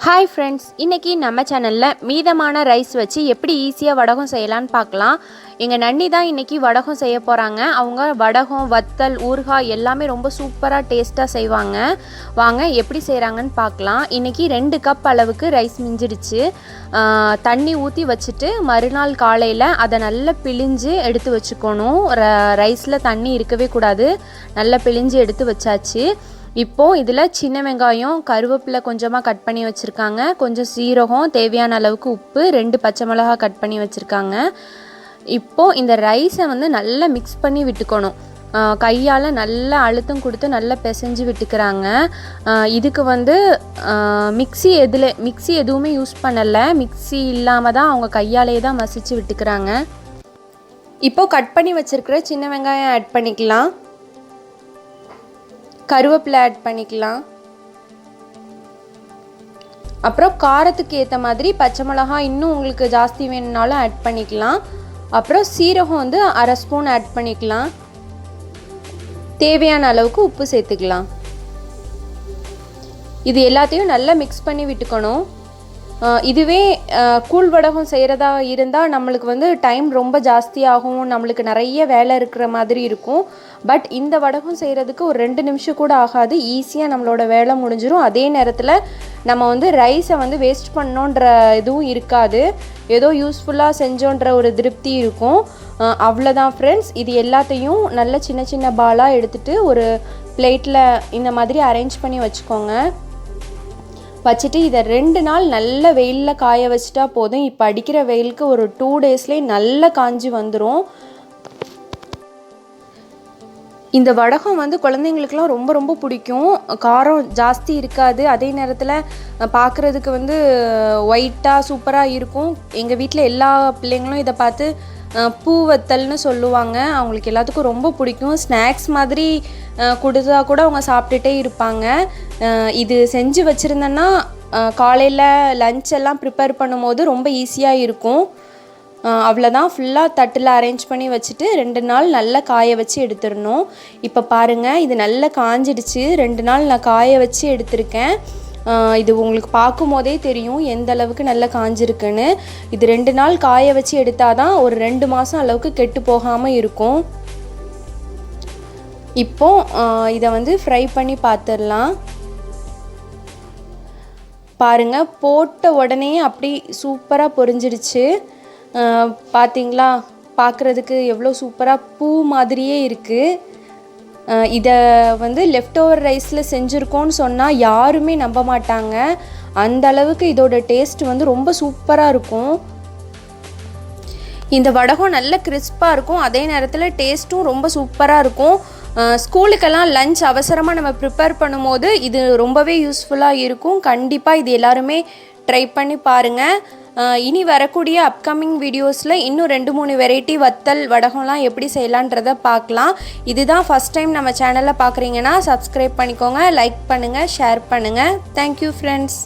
Hi friends, இன்னைக்கு நம்ம சேனல்ல மீதமான ரைஸ் வச்சு எப்படி ஈஸியா வடகம் செய்யலாம்னு பார்க்கலாம். எங்க நன்னி தான் இன்னைக்கு வடகம் செய்ய போறாங்க. அவங்க வடகம், வத்தல், ஊறுகாய் எல்லாமே ரொம்ப சூப்பரா டேஸ்டா செய்வாங்க. வாங்க எப்படி செய்றாங்கன்னு பார்க்கலாம். இன்னைக்கு 2 கப் அளவுக்கு ரைஸ் மிஞ்சிடுச்சு. தண்ணி ஊத்தி வச்சிட்டு மறுநாள் காலையில அதை நல்லா பிழிஞ்சு எடுத்து வச்சுக்கணும். ரைஸ்ல தண்ணி இருக்கவே கூடாது. நல்லா பிழிஞ்சு எடுத்து வச்சாச்சு. இப்போ இதில் சின்ன வெங்காயம், கருவேப்பிலை கொஞ்சமாக கட் பண்ணி வச்சுருக்காங்க, கொஞ்சம் சீரகம், தேவையான அளவுக்கு உப்பு, 2 பச்சை மிளகாய் கட் பண்ணி வச்சுருக்காங்க. இப்போது இந்த ரைஸை வந்து நல்லா மிக்ஸ் பண்ணி விட்டுக்கணும். கையால் நல்லா அழுத்தம் கொடுத்து நல்லா பிசைஞ்சு விட்டுக்கிறாங்க. இதுக்கு வந்து மிக்ஸி எதுவுமே யூஸ் பண்ணலை. மிக்ஸி இல்லாமல் தான் அவங்க கையாலே தான் மசிச்சு விட்டுக்கிறாங்க. இப்போது கட் பண்ணி வச்சுருக்கிற சின்ன வெங்காயம் ஆட் பண்ணிக்கலாம், கருவேப்பிலை ஆட் பண்ணிக்கலாம், அப்புறம் காரத்துக்கு ஏற்ற மாதிரி பச்சை மிளகாய் இன்னும் உங்களுக்கு ஜாஸ்தி வேணும்னாலும் ஆட் பண்ணிக்கலாம். அப்புறம் சீரகம் வந்து 1/2 ஸ்பூன் ஆட் பண்ணிக்கலாம். தேவையான அளவுக்கு உப்பு சேர்த்துக்கலாம். இது எல்லாத்தையும் நல்லா மிக்ஸ் பண்ணி விட்டுக்கணும். இதுவே கூழ் வடகம் செய்கிறதா இருந்தால் நம்மளுக்கு வந்து டைம் ரொம்ப ஜாஸ்தியாகும், நம்மளுக்கு நிறைய வேலை இருக்கிற மாதிரி இருக்கும். பட் இந்த வடகம் செய்கிறதுக்கு ஒரு 2 நிமிஷம் கூட ஆகாது, ஈஸியாக நம்மளோட வேலை முடிஞ்சிடும். அதே நேரத்தில் நம்ம வந்து ரைஸை வந்து வேஸ்ட் பண்ணோன்ற இதுவும் இருக்காது, ஏதோ யூஸ்ஃபுல்லாக செஞ்சோன்ற ஒரு திருப்தி இருக்கும். அவ்வளோதான் ஃப்ரெண்ட்ஸ். இது எல்லாத்தையும் நல்ல சின்ன சின்ன பாலாக எடுத்துகிட்டு ஒரு பிளேட்டில் இந்த மாதிரி அரேஞ்ச் பண்ணி வச்சுக்கோங்க. வச்சுட்டு இதை 2 நாள் நல்ல வெயிலில் காய வச்சுட்டா போதும். இப்போ அடிக்கிற வெயிலுக்கு ஒரு 2 டேஸ்லேயே நல்லா காஞ்சி வந்துடும். இந்த வடகம் வந்து குழந்தைங்களுக்குலாம் ரொம்ப ரொம்ப பிடிக்கும். காரம் ஜாஸ்தி இருக்காது, அதே நேரத்தில் பார்க்குறதுக்கு வந்து ஒயிட்டாக சூப்பராக இருக்கும். எங்கள் வீட்டில் எல்லா பிள்ளைங்களும் இதை பார்த்து பூ வத்தல்னு சொல்லுவாங்க. அவங்களுக்கு எல்லாத்துக்கும் ரொம்ப பிடிக்கும். ஸ்நாக்ஸ் மாதிரி கொடுத்தா கூட அவங்க சாப்பிட்டுட்டே இருப்பாங்க. இது செஞ்சு வச்சுருந்தேன்னா காலையில் லஞ்ச் எல்லாம் ப்ரிப்பேர் பண்ணும்போது ரொம்ப ஈஸியாக இருக்கும். அவ்வளோதான். ஃபுல்லாக தட்டில் அரேஞ்ச் பண்ணி வச்சுட்டு 2 நாள் நல்லா காய வச்சு எடுத்துடணும். இப்போ பாருங்கள், இது நல்லா காஞ்சிடுச்சு. 2 நாள் நான் காய வச்சு எடுத்திருக்கேன். இது உங்களுக்கு பார்க்கும் போதே தெரியும் எந்த அளவுக்கு நல்லா காஞ்சிருக்குன்னு. இது 2 நாள் காய வச்சு எடுத்தால் தான் ஒரு 2 மாதம் அளவுக்கு கெட்டு போகாமல் இருக்கும். இப்போ இதை வந்து ஃப்ரை பண்ணி பார்த்துடலாம். பாருங்கள், போட்ட உடனே அப்படி சூப்பராக பொரிஞ்சிடுச்சு. பார்த்தீங்களா, பார்க்குறதுக்கு எவ்வளோ சூப்பராக பூ மாதிரியே இருக்குது. இதை வந்து லெஃப்ட் ஓவர் ரைஸில் செஞ்சுருக்கோன்னு சொன்னால் யாருமே நம்ப மாட்டாங்க. அந்த அளவுக்கு இதோட டேஸ்ட் வந்து ரொம்ப சூப்பராக இருக்கும். இந்த வடகம் நல்ல கிறிஸ்பாக இருக்கும், அதே நேரத்தில் டேஸ்ட்டும் ரொம்ப சூப்பராக இருக்கும். ஸ்கூலுக்கெல்லாம் லஞ்ச் அவசரமாக நம்ம ப்ரிப்பேர் பண்ணும்போது இது ரொம்பவே யூஸ்ஃபுல்லாக இருக்கும். கண்டிப்பாக இது எல்லாருமே ட்ரை பண்ணி பாருங்கள். இனி வரக்கூடிய அப்கமிங் வீடியோஸில் இன்னும் 2-3 வெரைட்டி வத்தல் வடகம்லாம் எப்படி செய்யலான்றதை பார்க்கலாம். இதுதான் ஃபஸ்ட் டைம் நம்ம சேனலில் பார்க்குறீங்கன்னா சப்ஸ்கிரைப் பண்ணிக்கோங்க, லைக் பண்ணுங்கள், ஷேர் பண்ணுங்கள். Thank you friends.